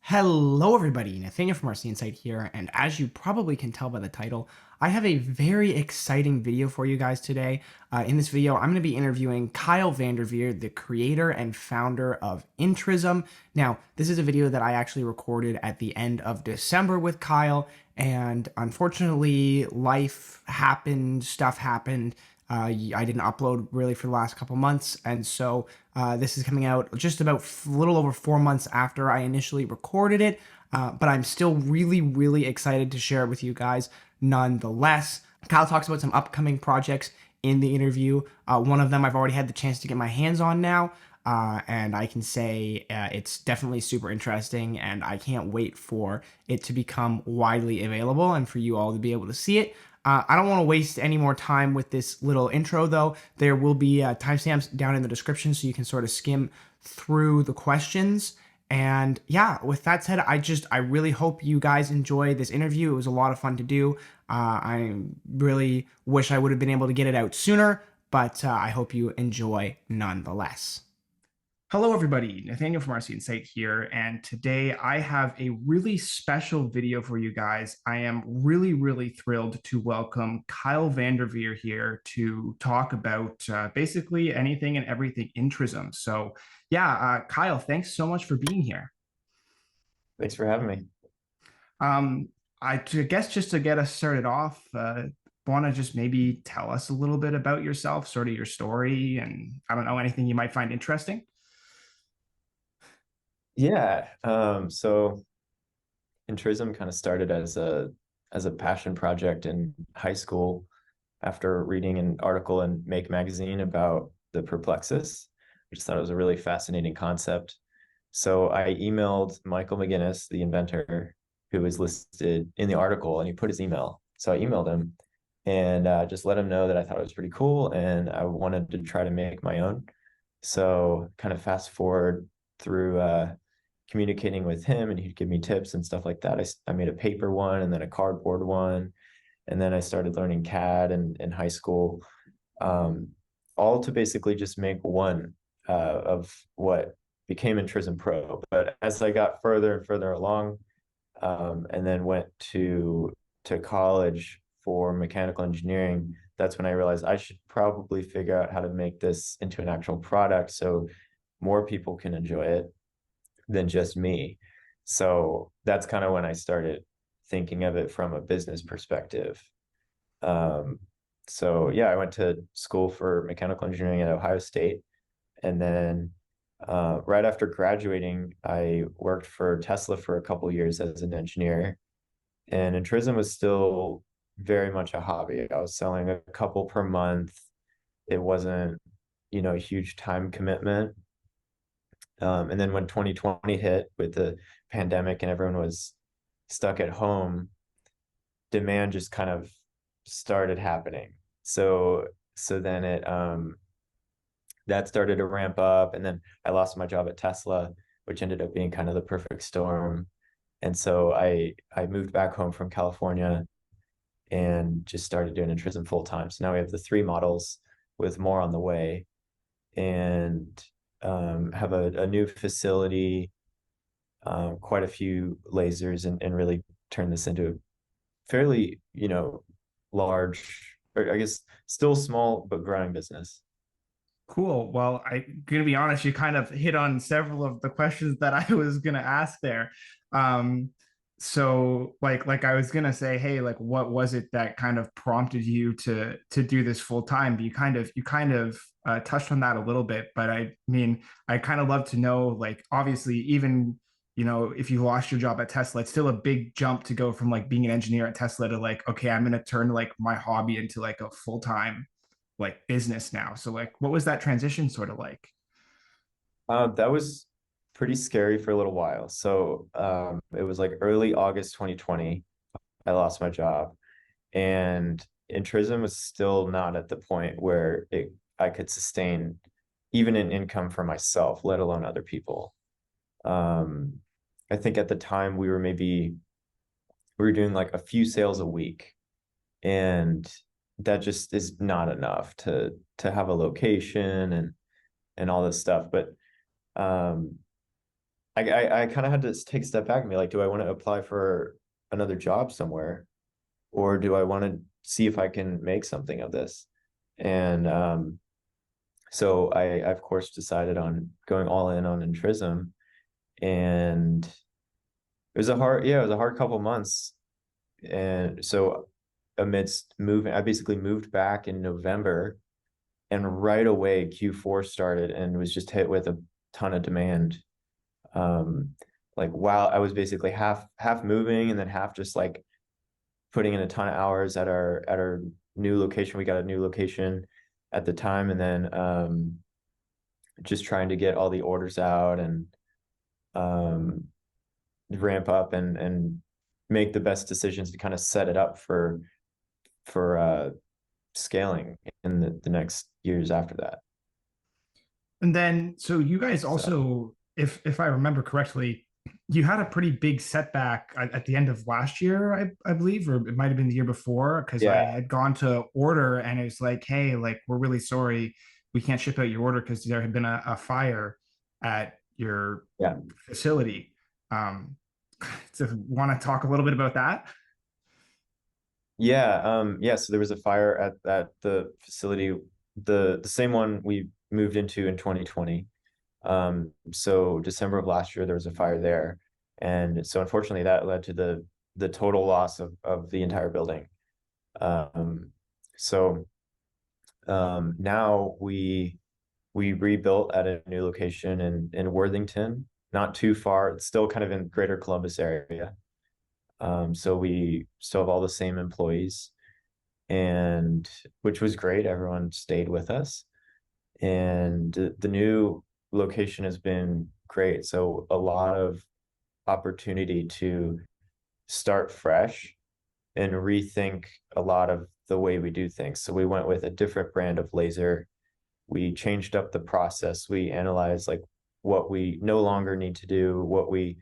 Hello, everybody. Nathaniel from RC Insight here, and as you probably can tell by the title, I have a very exciting video for you guys today. In this video, I'm going to be interviewing Kyle Vandeveer, the creator and founder of Intrism. Now, this is a video that I actually recorded at the end of December with Kyle, and unfortunately, life happened, stuff happened. I didn't upload really for the last couple months, and so this is coming out just about a little over 4 months after I initially recorded it. But I'm still really, really excited to share it with you guys nonetheless. Kyle talks about some upcoming projects in the interview. One of them I've already had the chance to get my hands on now. And I can say it's definitely super interesting, and I can't wait for it to become widely available and for you all to be able to see it. I don't want to waste any more time with this little intro, though. There will be timestamps down in the description so you can sort of skim through the questions. And yeah, with that said, I really hope you guys enjoy this interview. It was a lot of fun to do. I really wish I would have been able to get it out sooner, but I hope you enjoy nonetheless. Hello, everybody. Nathaniel from RC Insight here, and today I have a really special video for you guys. I am really, really thrilled to welcome Kyle Vandeveer here to talk about basically anything and everything Intrism. So, yeah, Kyle, thanks so much for being here. Thanks for having me. Um, I guess just to get us started off, want to just maybe tell us a little bit about yourself, sort of your story, and I don't know, anything you might find interesting. Yeah. So Intrism kind of started as a passion project in high school after reading an article in Make magazine about the Perplexus. I just thought it was a really fascinating concept. So I emailed Michael McGinnis, the inventor, who was listed in the article, and he put his email. So I emailed him and just let him know that I thought it was pretty cool and I wanted to try to make my own. So kind of fast forward through communicating with him, and he'd give me tips and stuff like that. I made a paper one and then a cardboard one. And then I started learning CAD in high school, um, all to basically just make one of what became Intrism Pro. But as I got further and further along, and then went to college for mechanical engineering, that's when I realized I should probably figure out how to make this into an actual product so more people can enjoy it than just me. So that's kind of when I started thinking of it from a business perspective. Um, so yeah, I went to school for mechanical engineering at Ohio State, and then right after graduating, I worked for Tesla for a couple years as an engineer, and Intrism was still very much a hobby. I was selling a couple per month. It wasn't, a huge time commitment. And then when 2020 hit with the pandemic and everyone was stuck at home, demand just kind of started happening. So then it that started to ramp up, and then I lost my job at Tesla, which ended up being kind of the perfect storm. And so I moved back home from California and just started doing Intrism full time. So now we have the three models with more on the way, and have a new facility, quite a few lasers, and really turn this into a fairly, large, or I guess still small but growing business. Cool. Well, I'm gonna be honest, you kind of hit on several of the questions that I was gonna ask there. Um, so like I was gonna say, hey, like what was it that kind of prompted you to do this full time? But you kind of touched on that a little bit, but I mean, I kind of love to know, like, obviously, even if you lost your job at Tesla, it's still a big jump to go from like being an engineer at Tesla to like, okay, I'm gonna turn like my hobby into like a full-time like business now. So like what was that transition sort of like? That was pretty scary for a little while. So it was like early August 2020, I lost my job, and Intrism was still not at the point where I could sustain even an income for myself, let alone other people. Um, I think at the time we were doing like a few sales a week, and that just is not enough to have a location and all this stuff. But um, I kind of had to take a step back and be like, do I want to apply for another job somewhere, or do I want to see if I can make something of this? And so I of course decided on going all in on Intrism, and it was a hard couple months. And so amidst moving, I basically moved back in November, and right away Q4 started and was just hit with a ton of demand. Um, like while I was basically half moving and then half just like putting in a ton of hours at our new location. We got a new location at the time, and then just trying to get all the orders out and um, ramp up and make the best decisions to kind of set it up for scaling in the next years after that. And then, so you guys So also, if I remember correctly, you had a pretty big setback at the end of last year, I believe, or it might have been the year before, because I yeah, had gone to order and it was like, hey, like we're really sorry, we can't ship out your order because there had been a fire at your yeah, facility. Um, so want to talk a little bit about that? yeah. So there was a fire at the facility, the same one we moved into in 2020. So December of last year, there was a fire there. And so unfortunately that led to the total loss of the entire building. Um, so now we rebuilt at a new location in Worthington, not too far. It's still kind of in Greater Columbus area. So we still have all the same employees, and which was great. Everyone stayed with us, and the new location has been great. So a lot of opportunity to start fresh and rethink a lot of the way we do things. So we went with a different brand of laser. We changed up the process. We analyzed like what we no longer need to do, what we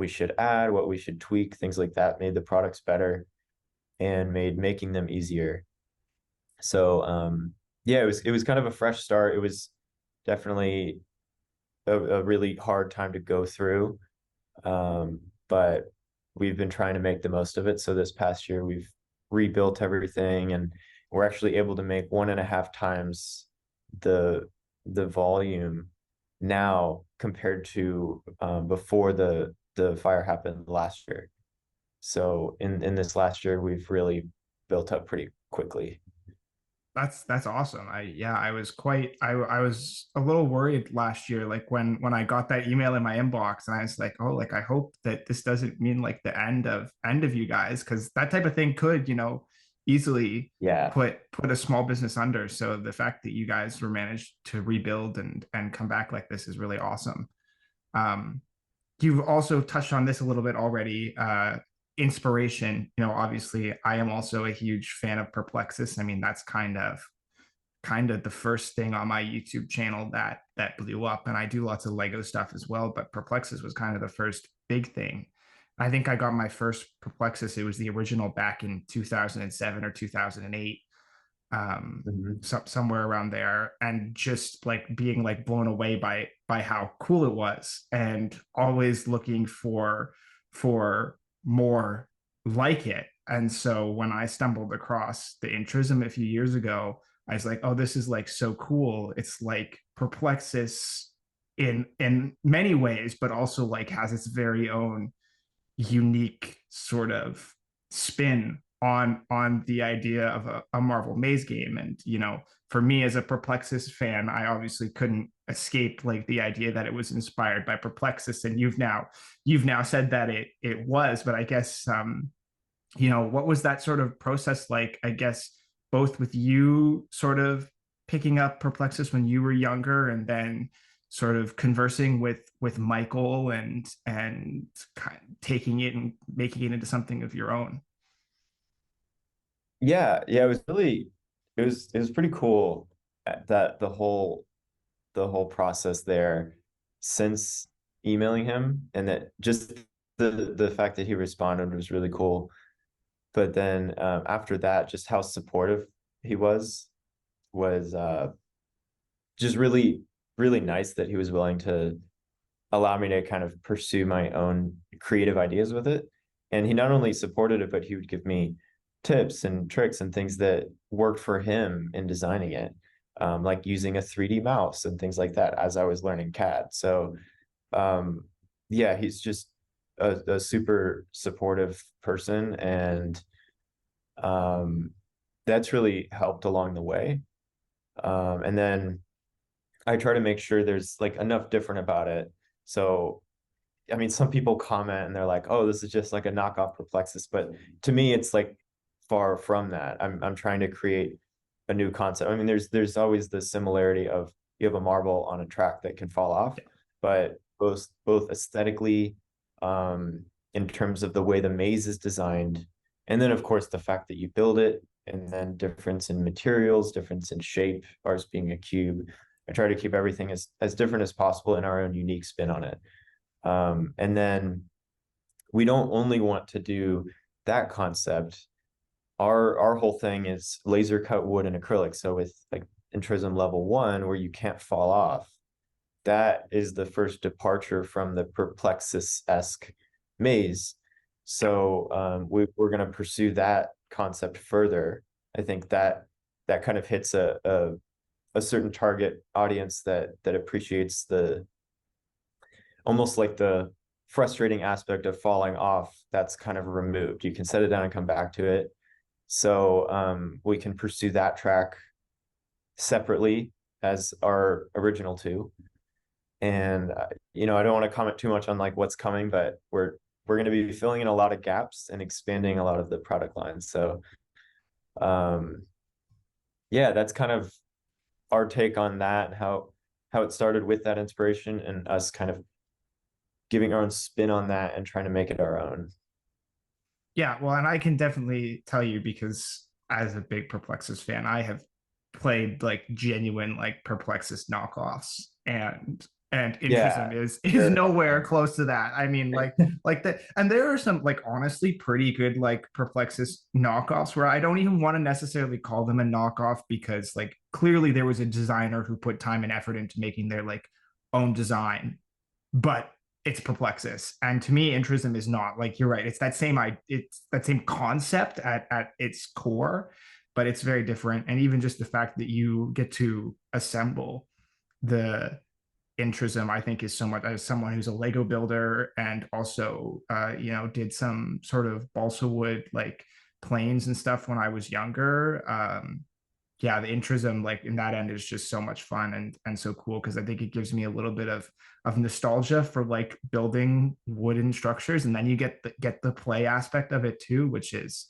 should add, what we should tweak, things like that, made the products better and made making them easier. So yeah, it was kind of a fresh start. It was definitely a really hard time to go through. But we've been trying to make the most of it. So this past year, we've rebuilt everything, and we're actually able to make 1.5 times the the volume now compared to before the fire happened last year. So in this last year, we've really built up pretty quickly. That's awesome. I was a little worried last year, like when I got that email in my inbox, and I was like, oh, like I hope that this doesn't mean like the end of you guys, because that type of thing could, easily Yeah. put a small business under. So the fact that you guys were managed to rebuild and come back like this is really awesome. Um, you've also touched on this a little bit already. Inspiration, obviously I am also a huge fan of Perplexus. I mean, that's kind of the first thing on my YouTube channel that blew up. And I do lots of Lego stuff as well, but Perplexus was kind of the first big thing. I think I got my first Perplexus. It was the original back in 2007 or 2008, Mhm. somewhere around there, and just like being like blown away by how cool it was, and always looking for more like it. And so when I stumbled across the Intrism a few years ago, I was like, oh, this is like so cool. It's like Perplexus in many ways, but also like has its very own unique sort of spin on the idea of a Marvel Maze game. And for me as a Perplexus fan, I obviously couldn't escape like the idea that it was inspired by Perplexus. And you've now said that it was, but I guess what was that sort of process like? I guess both with you sort of picking up Perplexus when you were younger, and then sort of conversing with Michael and kind of taking it and making it into something of your own. Yeah, it was really it was pretty cool that the whole process there since emailing him, and that just the fact that he responded was really cool. But then after that, just how supportive he was just really nice that he was willing allow me to kind of pursue my own creative ideas with it. And he not only supported it, but he would give me tips and tricks and things that worked for him in designing it, like using a 3D mouse and things like that as I was learning CAD. So, yeah, he's just a super supportive person, and that's really helped along the way. And then I try to make sure there's like enough different about it. So, I mean, some people comment and they're like, "Oh, this is just like a knockoff Perplexus," but to me, it's like far from that. I'm trying to create a new concept. I mean, there's always the similarity of you have a marble on a track that can fall off, but both aesthetically, in terms of the way the maze is designed, and then of course the fact that you build it, and then difference in materials, difference in shape, ours being a cube. I try to keep everything as different as possible and our own unique spin on it. And then we don't only want to do that concept. Our whole thing is laser cut wood and acrylic. So with like Intrism level 1, where you can't fall off, that is the first departure from the Perplexus-esque maze. So we're going to pursue that concept further. I think that kind of hits a certain target audience that appreciates the almost like the frustrating aspect of falling off. That's kind of removed. You can set it down and come back to it. So we can pursue that track separately as our original two. And I don't want to comment too much on like what's coming, but we're going to be filling in a lot of gaps and expanding a lot of the product lines. So um, yeah, that's kind of our take on that, and how it started with that inspiration and us kind of giving our own spin on that and trying to make it our own. Yeah, well, and I can definitely tell you because as a big Perplexus fan, I have played like genuine like Perplexus knockoffs, and Intrism Yeah, is sure. nowhere close to that. I mean, like that, and there are some like honestly pretty good like Perplexus knockoffs where I don't even want to necessarily call them a knockoff because like clearly there was a designer who put time and effort into making their like own design, but it's Perplexus. And to me, Intrism is not. Like you're right. It's that same concept at its core, but it's very different. And even just the fact that you get to assemble the Intrism, I think, is so much as someone who's a Lego builder and also did some sort of balsa wood like planes and stuff when I was younger. Yeah, the Intrism like in that end is just so much fun and so cool because I think it gives me a little bit of nostalgia for like building wooden structures, and then you get the play aspect of it too, which is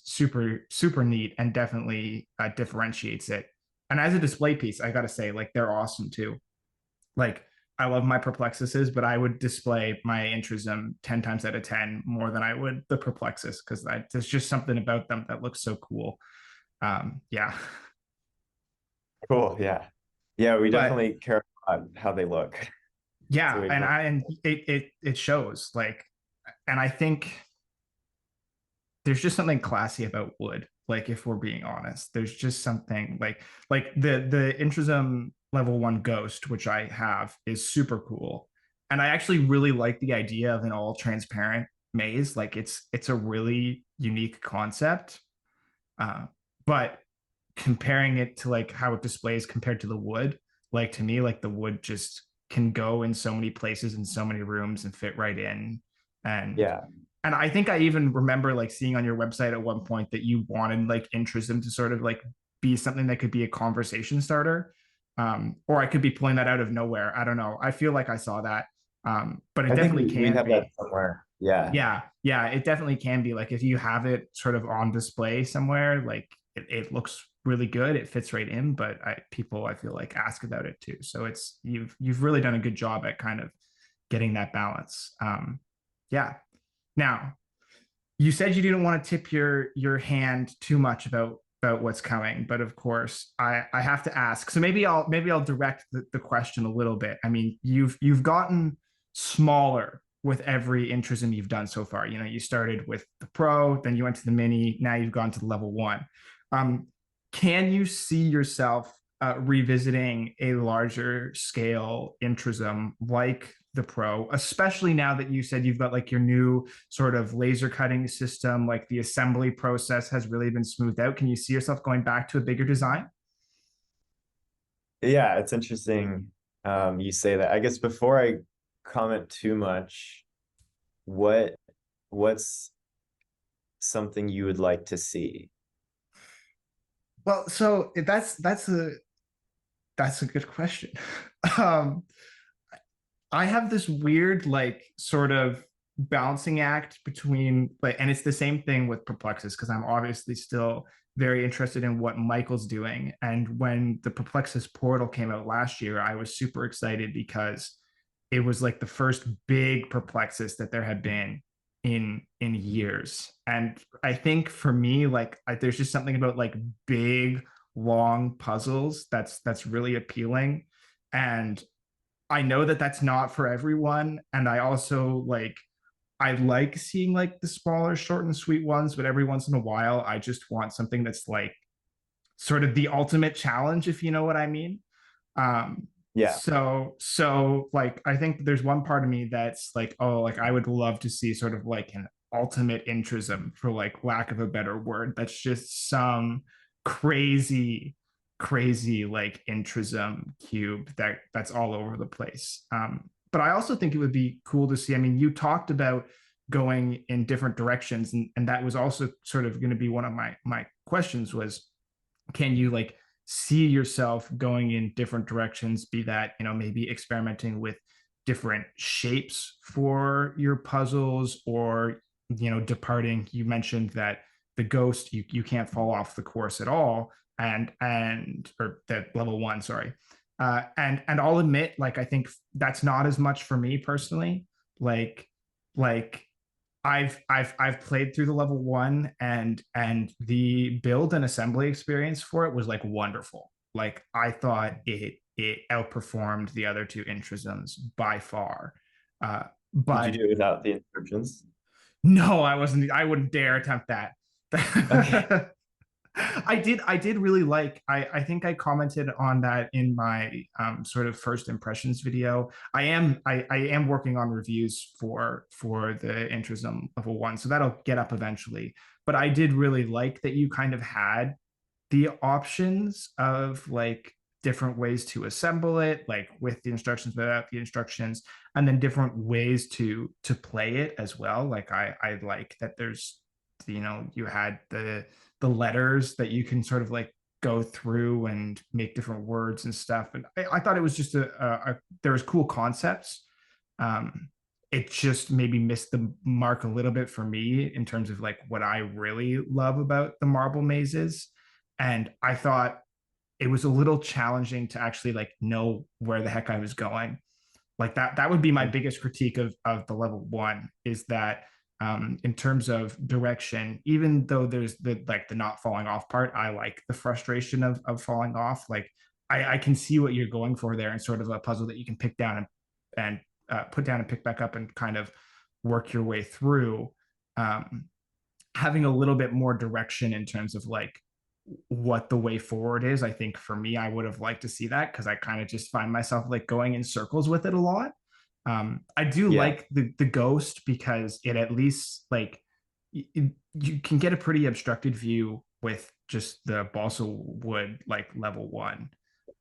super neat and definitely differentiates it. And as a display piece, I got to say, like they're awesome too. Like I love my Perplexuses, but I would display my Intrism 10 times out of 10 more than I would the Perplexus because there's just something about them that looks so cool. Yeah. Cool. Yeah. Yeah, we But definitely care about how they look. So yeah, we and bring, it shows like, and I think there's just something classy about wood. Like if we're being honest, there's just something like the Intrism level 1 Ghost, which I have, is super cool, and I actually really like the idea of an all transparent maze. Like it's a really unique concept, uh, but comparing it to like how it displays compared to the wood, like to me, like the wood just can go in so many places in so many rooms and fit right in. And yeah. and I think I even remember like seeing on your website at one point that you wanted like Intrism to sort of like be something that could be a conversation starter. Or I could be pulling that out of nowhere. I don't know. I feel like I saw that. But it I think definitely we can have that be. somewhere. Yeah. Yeah, it definitely can be. Like if you have it sort of on display somewhere, like it looks really good. It fits right in, but people I feel like ask about it too. So it's you've really done a good job at kind of getting that balance. Yeah. Now, you said you didn't want to tip your hand too much about what's coming, but of course I have to ask. So maybe I'll direct the question a little bit. I mean, you've gotten smaller with every Intrism you've done so far. You started with the Pro, then you went to the Mini, now you've gone to the level 1. Um, can you see yourself revisiting a larger scale Intrism like the Pro, especially now that you said you've got like your new sort of laser cutting system, like the assembly process has really been smoothed out. Can you see yourself going back to a bigger design? Yeah, it's interesting you say that. I guess before I comment too much, what what's something you would like to see? Well, so that's a good question. um, I have this weird like sort of balancing act between like, and it's the same thing with Perplexus because I'm obviously still very interested in what Michael's doing. And when the Perplexus portal came out last year, I was super excited because it was like the first big Perplexus that there had been in years. And I think for me, like there's just something about like big, long puzzles that's really appealing. And I know that that's not for everyone, and I also like I like seeing like the smaller, short and sweet ones, but every once in a while, I just want something that's like sort of the ultimate challenge, if you know what I mean. Um, Yeah. so like I think there's one part of me that's like, oh, like I would love to see sort of like an ultimate intrism, for like lack of a better word. That's just some crazy, crazy like intrism cube that's all over the place. But I also think it would be cool to see. I mean, you talked about going in different directions, and that was also sort of going to be one of my questions was, can you like see yourself going in different directions, be that maybe experimenting with different shapes for your puzzles, or departing. You mentioned that the ghost, you can't fall off the course at all, and or that level one, sorry. And I'll admit, like, I think that's not as much for me personally. Like I've played through the level one, and the build and assembly experience for it was like wonderful. Like I thought it outperformed the other two Intrisms by far. Uh, Did you but do it without the inscriptions? no, I wasn't. I wouldn't dare attempt that. Okay. I did really like. I think I commented on that in my sort of first impressions video. I am working on reviews for the Intrism level one, so that'll get up eventually. But I did really like that you kind of had the options of like different ways to assemble it, like with the instructions, without the instructions, and then different ways to play it as well. Like I like that there's you had the letters that you can sort of like go through and make different words and stuff. And I thought it was just there was cool concepts. Um, it just maybe missed the mark a little bit for me in terms of like what I really love about the marble mazes. And I thought it was a little challenging to actually like know where the heck I was going. Like that would be my biggest critique of the level one, is that in terms of direction, even though there's the not falling off part, I like the frustration of falling off. Like I can see what you're going for there, and sort of a puzzle that you can pick down and put down and pick back up and kind of work your way through. Um, Having a little bit more direction in terms of like what the way forward is. I think for me, I would have liked to see that, because I kind of just find myself like going in circles with it a lot. I do Yeah. like the ghost because it at least like you can get a pretty obstructed view with just the balsa wood like level one.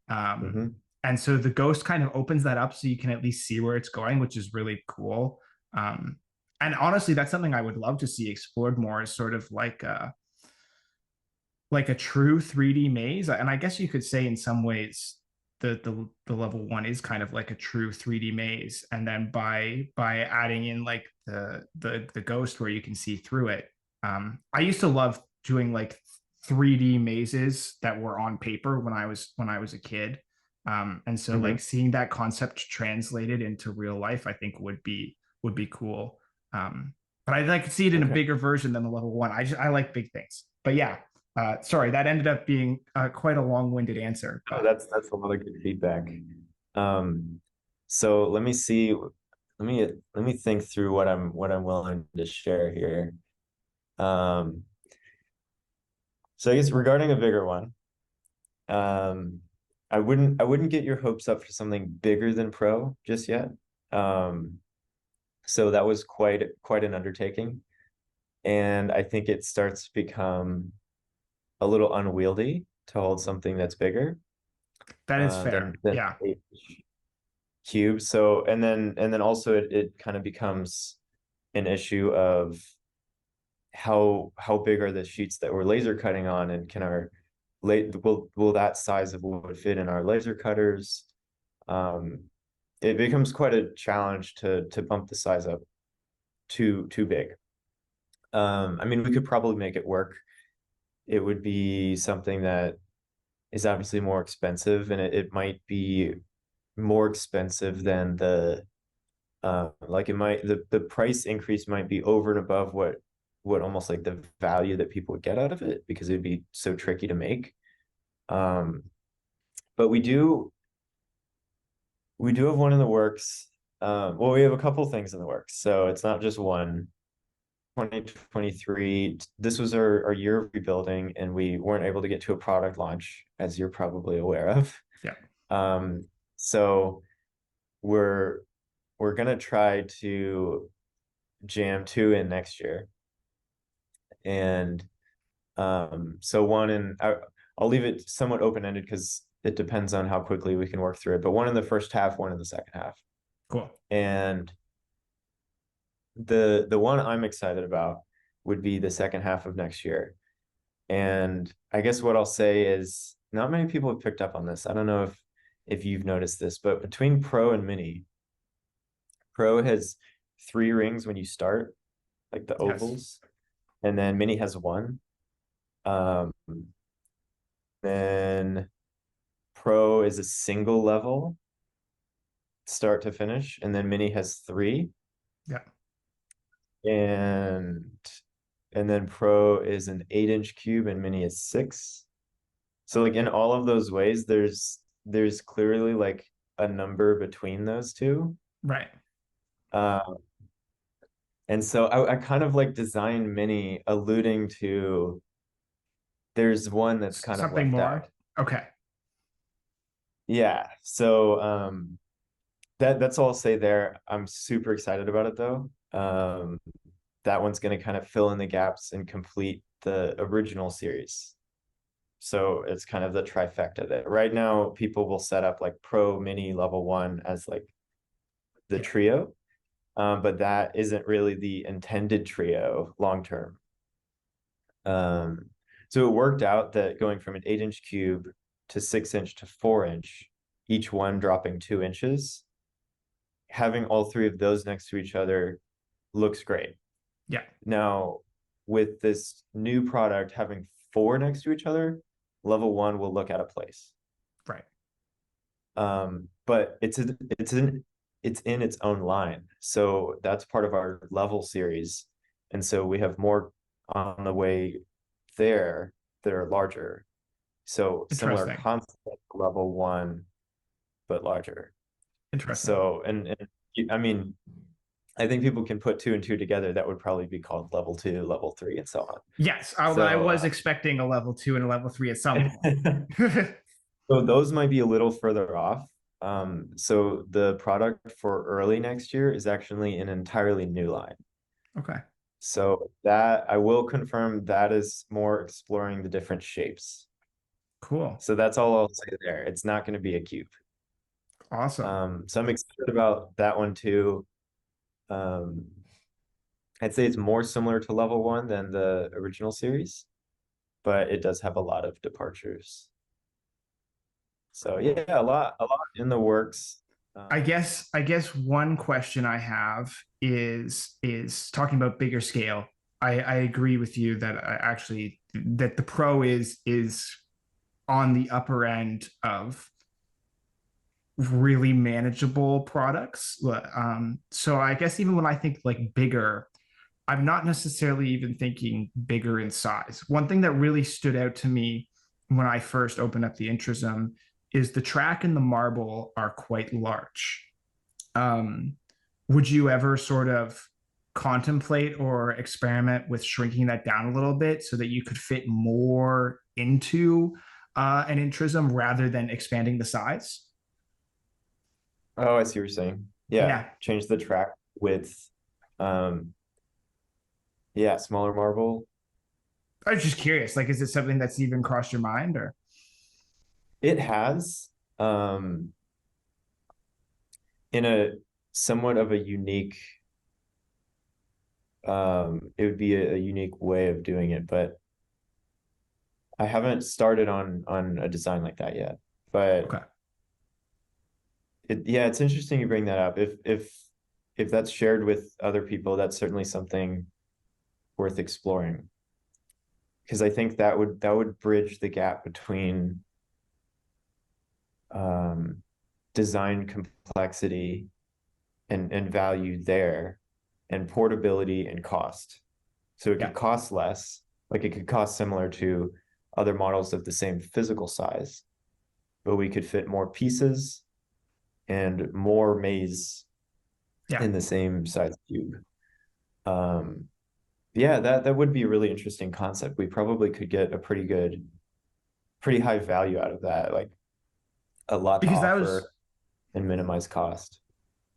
Um, Hmm. and so the ghost kind of opens that up so you can at least see where it's going, which is really cool. Um, and honestly, that's something I would love to see explored more, is sort of like a true 3D maze. And I guess you could say in some ways the level one is kind of like a true 3D maze. And then by adding in like the ghost where you can see through it. I used to love doing like 3D mazes that were on paper when I was a kid. And so Hmm. like seeing that concept translated into real life, I think would be cool. But I'd like to see it in a Okay. bigger version than the level one. I like big things. But yeah, sorry, that ended up being quite a long-winded answer. Oh, But that's a lot of good feedback. Um, so let me see. Let me think through what I'm willing to share here. So I guess regarding a bigger one, um, I wouldn't get your hopes up for something bigger than Pro just yet. Um, so that was quite an undertaking. And I think it starts to become a little unwieldy to hold something that's bigger That is fair. than Yeah. cube. So and then also it kind of becomes an issue of how big are the sheets that we're laser cutting on, and can our will that size of wood fit in our laser cutters? Um, it becomes quite a challenge to bump the size up too big. I mean, we could probably make it work. It would be something that is obviously more expensive, and it might be more expensive than like it might the price increase might be over and above what almost like the value that people would get out of it, because it'd be so tricky to make. Um, but we do have one in the works. Well, we have a couple things in the works, so it's not just one. 2023, this was our year of rebuilding, and we weren't able to get to a product launch, as you're probably aware of. Yeah. Um, so we're gonna try to jam two in next year. And so I'll leave it somewhat open-ended because it depends on how quickly we can work through it. But one in the first half, one in the second half. Cool. And the one I'm excited about would be the second half of next year. And I guess what I'll say is not many people have picked up on this. I don't know if you've noticed this, but between Pro and Mini, Pro has three rings when you start, like the Yes. ovals, and then Mini has one. Um, then Pro is a single level, start to finish, and then Mini has three. Yeah. And then Pro is an 8-inch cube and Mini is 6. So like in all of those ways, there's clearly like a number between those two. Right. Uh, and so I kind of like designed Mini alluding to there's one that's kind of Something left more. out. Okay. Yeah. So that's all I'll say there. I'm super excited about it though. That one's going to kind of fill in the gaps and complete the original series. So it's kind of the trifecta there. Right now, people will set up like Pro, Mini, Level 1 as like the Yeah. trio, but that isn't really the intended trio long term. So it worked out that going from an 8-inch cube to 6-inch to 4-inch, each one dropping 2 inches, having all three of those next to each other looks great. Yeah. Now, with this new product having four next to each other, Level 1 will look out of place. Right. But it's in its own line. So that's part of our level series. And so we have more on the way there that are larger. So similar Interesting. concept, Level 1, but larger. Interesting. So and I mean, I think people can put two and two together. That would probably be called Level 2, Level 3, and so on. Yes, although I So was expecting a level 2 and a level 3 at some point. so those might be a little further off. So the product for early next year is actually an entirely new line. Okay. So that I will confirm that is more exploring the different shapes. Cool. So that's all I'll say there. It's not going to be a cube. Awesome. So I'm excited about that one too. Um, I'd say it's more similar to Level 1 than the original series, but it does have a lot of departures. So yeah, a lot in the works. I Um, guess I guess one question I have is talking about bigger scale. I agree with you that I actually that the Pro is on the upper end of really manageable products. So I guess even when I think like bigger, I'm not necessarily even thinking bigger in size. One thing that really stood out to me when I first opened up the Intrism is the track and the marble are quite large. Um, would you ever sort of contemplate or experiment with shrinking that down a little bit so that you could fit more into an Intrism rather than expanding the size. Oh, I see what you're saying. Yeah, Yeah, change the track width. Um, yeah, smaller marble. I was just curious. Like, is it something that's even crossed your mind, or? It has, um, in a somewhat of a unique, it would be a unique way of doing it, but I haven't started on a design like that yet. But Okay. yeah, it's interesting you bring that up. If that's shared with other people, that's certainly something worth exploring. Because I think that would bridge the gap between um, design complexity and value there, and portability and cost. So it Yeah. could cost less, like it could cost similar to other models of the same physical size, but we could fit more pieces and more maze Yeah. in the same size cube. Um, yeah, that would be a really interesting concept. We probably could get a pretty high value out of that, like a lot to Because offer and minimize cost.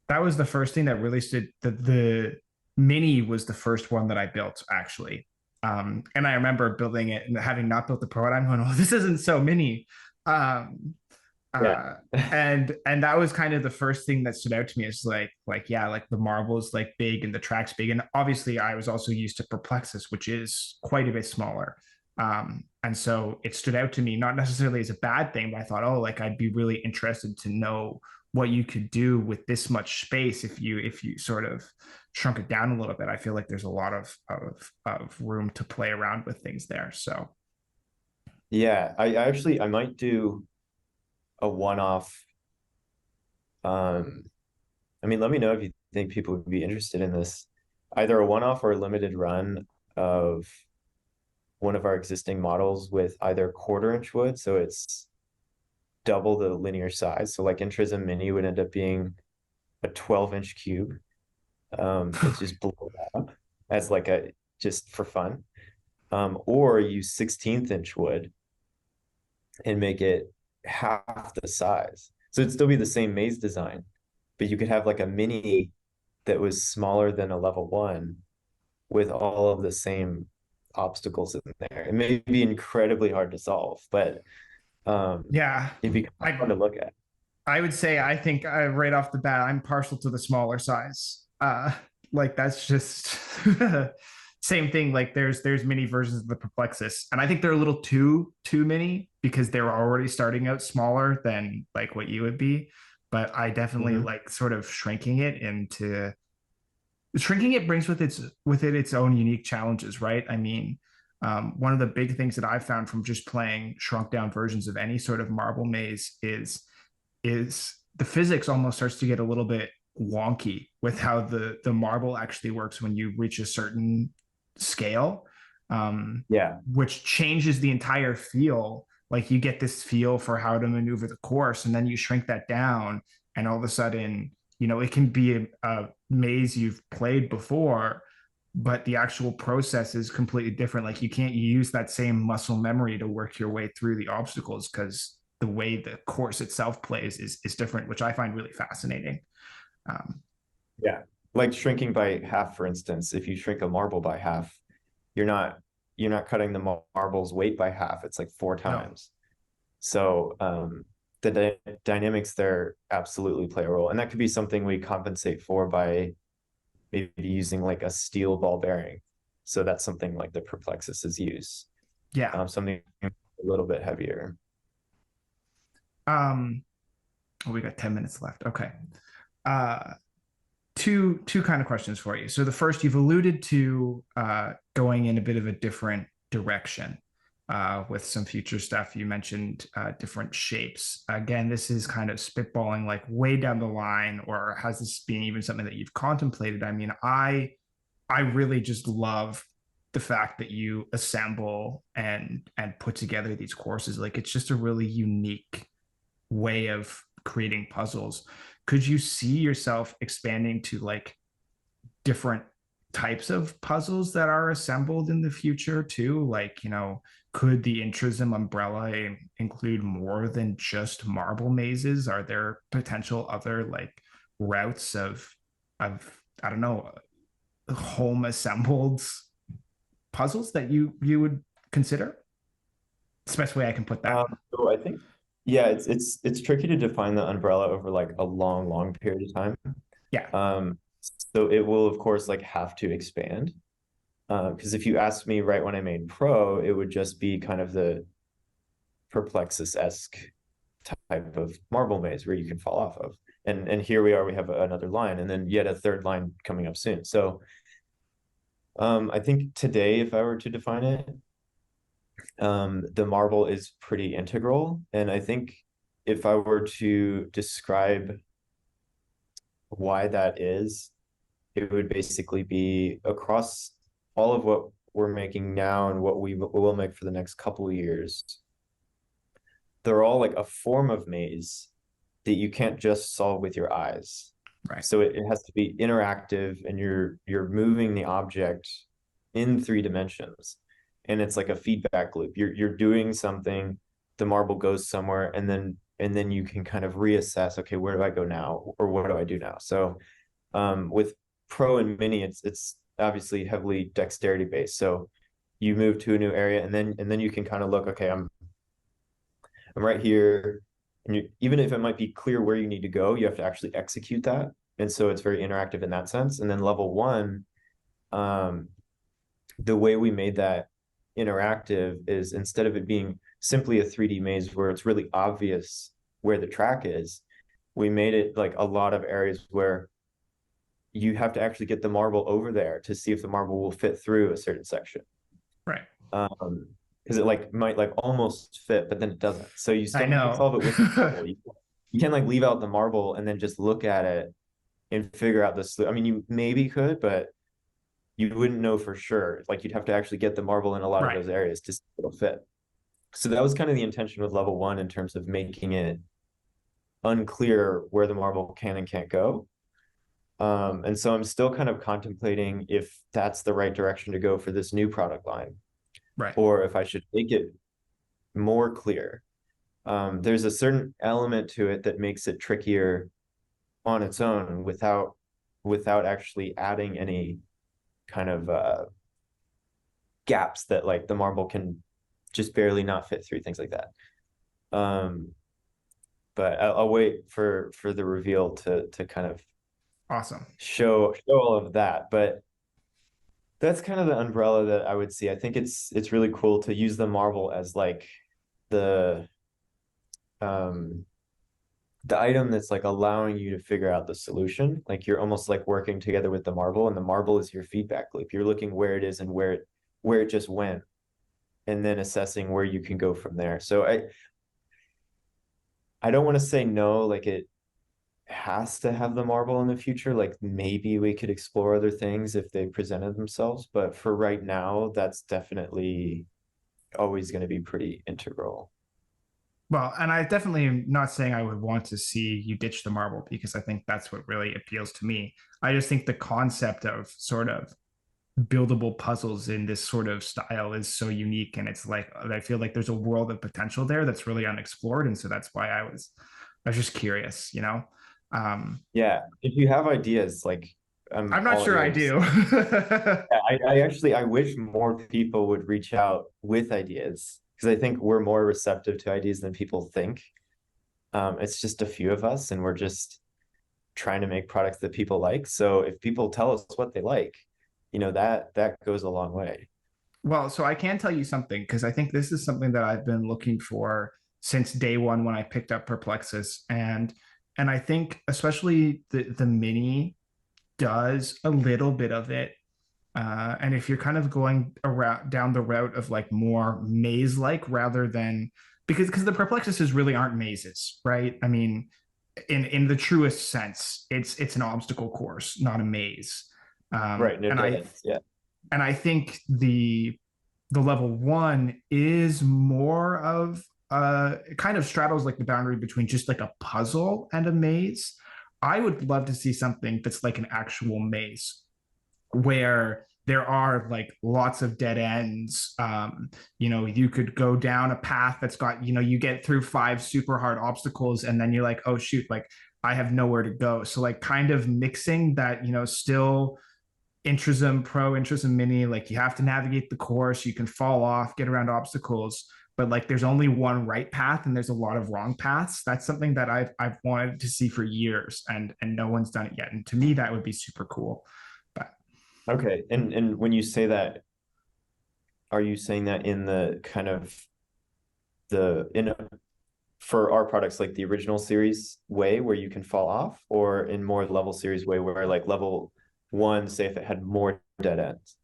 that was the first thing that really stood. The mini was the first one that I built actually. And I remember building it and having not built the prototype, I'm going, oh, this isn't so mini. Um, Yeah. uh, and that was kind of the first thing that stood out to me is like yeah, like the marbles like big and the track's big, and obviously I was also used to Perplexus, which is quite a bit smaller. And so it stood out to me not necessarily as a bad thing, but I thought, oh, like I'd be really interested to know what you could do with this much space if you sort of shrunk it down a little bit. I feel like there's a lot of room to play around with things there. So Yeah, I might do a one-off. Um, I mean, let me know if you think people would be interested in this. Either a one-off or a limited run of one of our existing models with either quarter-inch wood, so it's double the linear size. So like Intrism Mini would end up being a 12-inch cube. It's just blow that up as like a just for fun. Or use 16th inch wood and make it half the size. So it'd still be the same maze design, but you could have like a mini that was smaller than a level one with all of the same obstacles in there. It may be incredibly hard to solve, but yeah, it'd be I fun to look at. I would say I think right off the bat I'm partial to the smaller size. Like that's just same thing. Like there's mini versions of the Perplexus, and I think they're a little too mini because they were already starting out smaller than like what you would be. But I definitely Mhm. like sort of shrinking it brings with it its own unique challenges, right? I mean, one of the big things that I've found from just playing shrunk down versions of any sort of marble maze is the physics almost starts to get a little bit wonky with how the marble actually works when you reach a certain scale, Yeah, which changes the entire feel. Like you get this feel for how to maneuver the course, and then you shrink that down, and all of a sudden, it can be a maze you've played before, but the actual process is completely different. Like you can't use that same muscle memory to work your way through the obstacles because the way the course itself plays is different, which I find really fascinating. Um, yeah. Like shrinking by half, for instance, if you shrink a marble by half, you're not you're not cutting the marble's weight by half. It's like four no, times. So the dynamics there absolutely play a role, and that could be something we compensate for by maybe using like a steel ball bearing. So that's something like the Perplexus is used. yeah. Something a little bit heavier. Um, oh, we got 10 minutes left. Okay. Uh, two kind of questions for you. So the first, you've alluded to going in a bit of a different direction with some future stuff. You mentioned different shapes. Again, this is kind of spitballing like way down the line, or has this been even something that you've contemplated? I mean, I really just love the fact that you assemble and put together these courses. Like it's just a really unique way of creating puzzles. Could you see yourself expanding to like different types of puzzles that are assembled in the future too? Like, could the Intrism umbrella include more than just marble mazes? Are there potential other like routes of I don't know, home assembled puzzles that you would consider? It's the best way I can put that. So I think, yeah, it's tricky to define the umbrella over like a long period of time. Yeah, Um, so it will of course like have to expand. Because if you asked me right when I made Pro, it would just be kind of the Perplexus-esque type of marble maze where you can fall off of. And here we are, we have another line, and then yet a third line coming up soon. So I think today, if I were to define it, the marble is pretty integral. And I think if I were to describe why that is, it would basically be across all of what we're making now and what we will make for the next couple of years. They're all like a form of maze that you can't just solve with your eyes. right, So it has to be interactive, and you're moving the object in 3 dimensions. And it's like a feedback loop. You're doing something, the marble goes somewhere, and then you can kind of reassess, okay, where do I go now? Or what do I do now? So with Pro and Mini, it's obviously heavily dexterity based. So you move to a new area, and then you can kind of look, okay, I'm right here. And even if it might be clear where you need to go, you have to actually execute that. And so it's very interactive in that sense. And then level one, the way we made that interactive is instead of it being simply a 3D maze where it's really obvious where the track is, we made it like a lot of areas where you have to actually get the marble over there to see if the marble will fit through a certain section. right. Because it like might like almost fit, but then it doesn't. So you I still have to know. solve it with the marble. You can't like leave out the marble and then just look at it and figure out this. I mean, you maybe could, but you wouldn't know for sure. Like you'd have to actually get the marble in a lot of Right. those areas to see if it'll fit. So that was kind of the intention with level one in terms of making it unclear where the marble can and can't go. And so I'm still kind of contemplating if that's the right direction to go for this new product line, Right. or if I should make it more clear. There's a certain element to it that makes it trickier on its own without actually adding any kind of gaps that like the marble can just barely not fit through, things like that. But I'll wait for the reveal to kind of Awesome. show all of that. But that's kind of the umbrella that I would see. I think it's really cool to use the marble as like the um the item that's like allowing you to figure out the solution. Like you're almost like working together with the marble, and the marble is your feedback loop. You're looking where it is and where it just went, and then assessing where you can go from there. So I don't want to say no, like it has to have the marble in the future. Like maybe we could explore other things if they presented themselves, but for right now, that's definitely always going to be pretty integral. Well, and I definitely am not saying I would want to see you ditch the marble because I think that's what really appeals to me. I just think the concept of sort of buildable puzzles in this sort of style is so unique, and it's like I feel like there's a world of potential there that's really unexplored, and so that's why I was just curious. Yeah, if you have ideas, like I'm I'm not all sure I ears. do. I actually I wish more people would reach out with ideas because I think we're more receptive to ideas than people think. It's just a few of us, and we're just trying to make products that people like. So if people tell us what they like, that goes a long way. Well, so I can tell you something because I think this is something that I've been looking for since day one when I picked up Perplexus, and I think especially the mini does a little bit of it. And if you're kind of going around down the route of like more maze like rather than because the perplexuses really aren't mazes, right? I mean, in the truest sense, it's an obstacle course, not a maze. Right, no And dead I ends. Yeah. think the level one is more of kind of straddles like the boundary between just like a puzzle and a maze. I would love to see something that's like an actual maze. where there are like lots of dead ends. You could go down a path that's got, you get through 5 super hard obstacles and then you're like, oh shoot, like I have nowhere to go. So like kind of mixing that, still Intrism Pro, Intrism Mini, like you have to navigate the course, you can fall off, get around obstacles, but like there's only one right path and there's a lot of wrong paths. That's something that I've wanted to see for years, and no one's done it yet. And to me, that would be super cool. But Okay. And when you say that, are you saying that in the kind of the in a, for our products like the original series way where you can fall off, or in more level series way where like level one, say if it had more dead ends?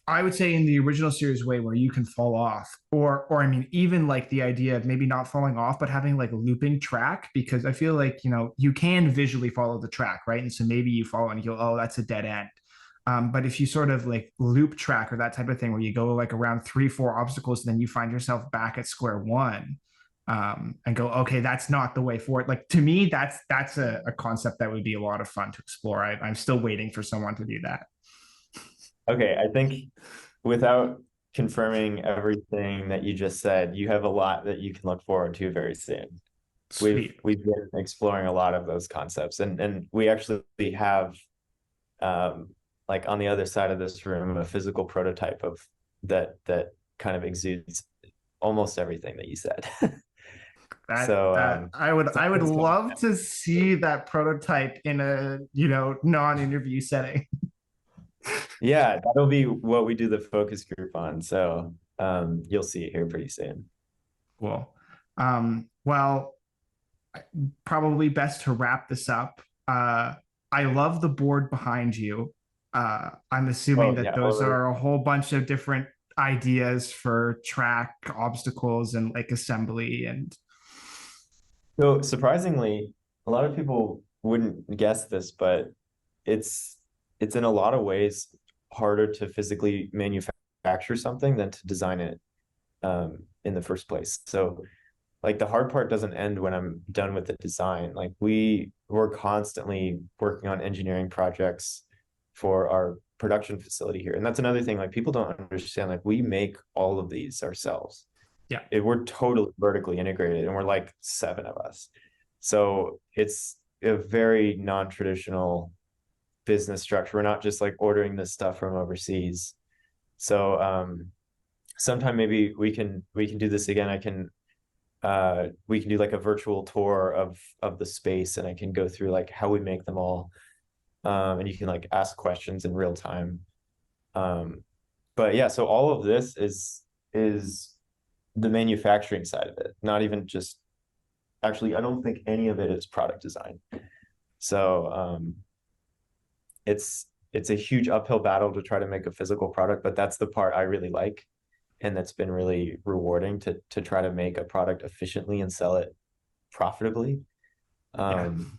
I would say in the original series way where you can fall off, or I mean, even like the idea of maybe not falling off, but having like looping track, because I feel like you can visually follow the track, right? And so maybe you follow and you go, oh, that's a dead end. But if you sort of like loop track or that type of thing, where you go like around 3, 4 obstacles, and then you find yourself back at square one, and go, okay, that's not the way forward. Like to me, that's a concept that would be a lot of fun to explore. I'm still waiting for someone to do that. Okay, I think without confirming everything that you just said, you have a lot that you can look forward to very soon. We've Sweet. we've been exploring a lot of those concepts, and we actually have like on the other side of this room a physical prototype of that kind of exudes almost everything that you said. That So that I would it's coming love to see that prototype in a non-interview setting. yeah, that'll be what we do the focus group on. So you'll see it here pretty soon. Cool. Well, probably best to wrap this up. I love the board behind you. I'm assuming Oh that yeah, those or are a whole bunch of different ideas for track obstacles and like assembly and so surprisingly, a lot of people wouldn't guess this, but it's it's in a lot of ways harder to physically manufacture something than to design it in the first place. So like the hard part doesn't end when I'm done with the design. Like we're constantly working on engineering projects for our production facility here. And that's another thing like people don't understand. Like we make all of these ourselves. yeah, We're totally vertically integrated and we're like 7 of us. So it's a very non-traditional business structure. We're not just like ordering this stuff from overseas. So sometime maybe we can do this again. I can we can do like a virtual tour of the space and I can go through like how we make them all. And you can like ask questions in real time. Um, but yeah, so all of this is the manufacturing side of it, not even just actually, I don't think any of it is product design. So it's a huge uphill battle to try to make a physical product, but that's the part I really like. And that's been really rewarding to try to make a product efficiently and sell it profitably. yeah. Um,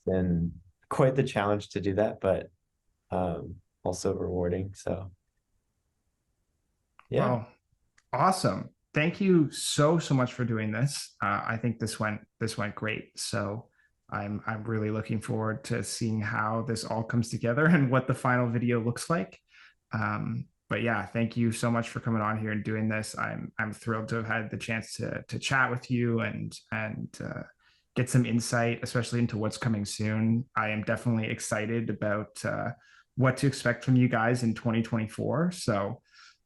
and quite the challenge to do that, but also rewarding. So yeah, Well, awesome. Thank you so much for doing this. I think this went great. So I'm really looking forward to seeing how this all comes together and what the final video looks like. But yeah, thank you so much for coming on here and doing this. I'm thrilled to have had the chance to chat with you and get some insight, especially into what's coming soon. I am definitely excited about what to expect from you guys in 2024. So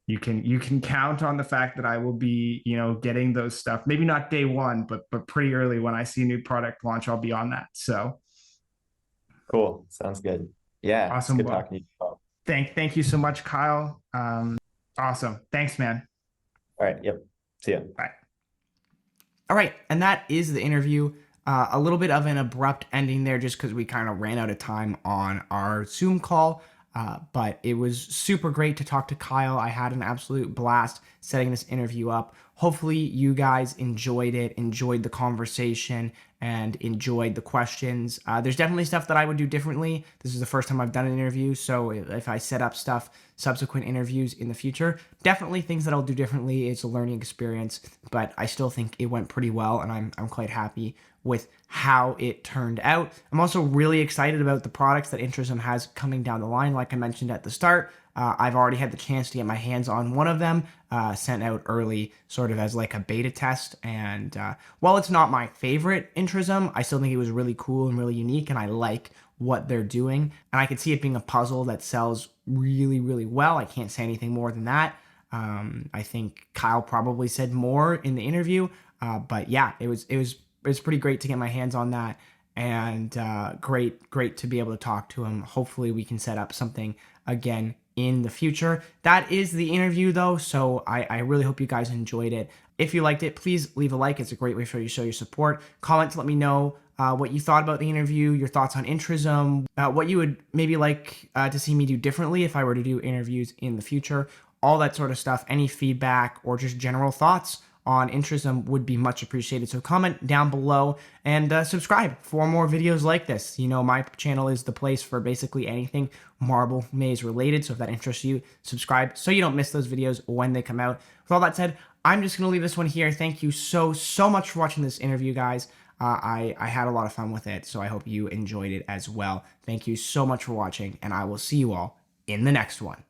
you can count on the fact that I will be, getting those stuff. Maybe not day one, but pretty early when I see a new product launch, I'll be on that. So cool. Sounds good. Yeah, it's awesome. good Well, talking to you. All thank you so much, Kyle. Awesome. Thanks, man. right. Yep. See ya. Bye. All right, and that is the interview. A little bit of an abrupt ending there just because we kind of ran out of time on our Zoom call. But it was super great to talk to Kyle. I had an absolute blast setting this interview up. Hopefully you guys enjoyed it, enjoyed the conversation, and enjoyed the questions. There's definitely stuff that I would do differently. This is the first time I've done an interview, so if I set up stuff, subsequent interviews in the future, definitely things that I'll do differently. It's a learning experience, but I still think it went pretty well, and I'm quite happy with how it turned out. I'm also really excited about the products that Intrism has coming down the line. Like I mentioned at the start, I've already had the chance to get my hands on one of them, sent out early, sort of as like a beta test. And while it's not my favorite Intrism, I still think it was really cool and really unique, and I like what they're doing. And I could see it being a puzzle that sells really, really well. I can't say anything more than that. I think Kyle probably said more in the interview, but yeah, it was pretty great to get my hands on that, and great to be able to talk to him. Hopefully we can set up something again in the future. That is the interview though, so I really hope you guys enjoyed it. If you liked it, please leave a like. It's a great way for you to show your support. Comment to let me know what you thought about the interview, your thoughts on Intrism, what you would maybe like to see me do differently if I were to do interviews in the future, all that sort of stuff. Any feedback or just general thoughts on Intrism would be much appreciated. So comment down below and subscribe for more videos like this. You know, my channel is the place for basically anything Marble Maze related. So if that interests you, subscribe so you don't miss those videos when they come out. With all that said, I'm just going to leave this one here. Thank you so much for watching this interview, guys. I had a lot of fun with it, so I hope you enjoyed it as well. Thank you so much for watching, and I will see you all in the next one.